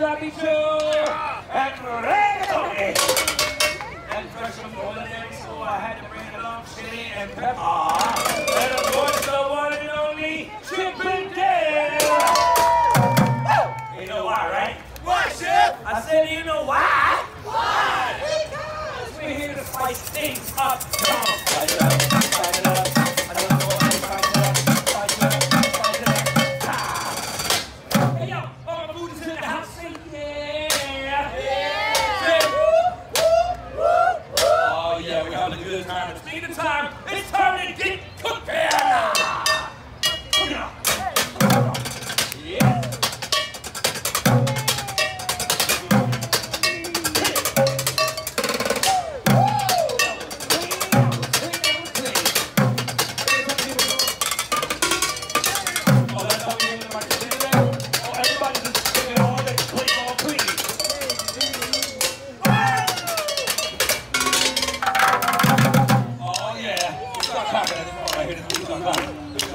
sloppy Joe, and reggaeton. And fresh from ordinary, so I had to bring along chili and pepper. And of course, the one and only Jammin. You know why, right? Why, Chef? I said, you know why? Why? Because we're here to spice things up. Come on, spice it up, spice it up. I don't know why, spice it up, spice it up, spice it up. Ah. Hey, yo, all my food is in the house, say yeah. Yeah. Say woo, woo, woo, woo. Oh, yeah, we're having a good time. It's feeding time. It's time to get cooking. Cooking up. Yeah.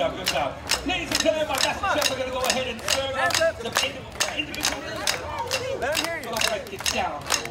Good job. Ladies and gentlemen, my master chef, we're going to go ahead and serve up some individual. Let him hear you. All right, get down.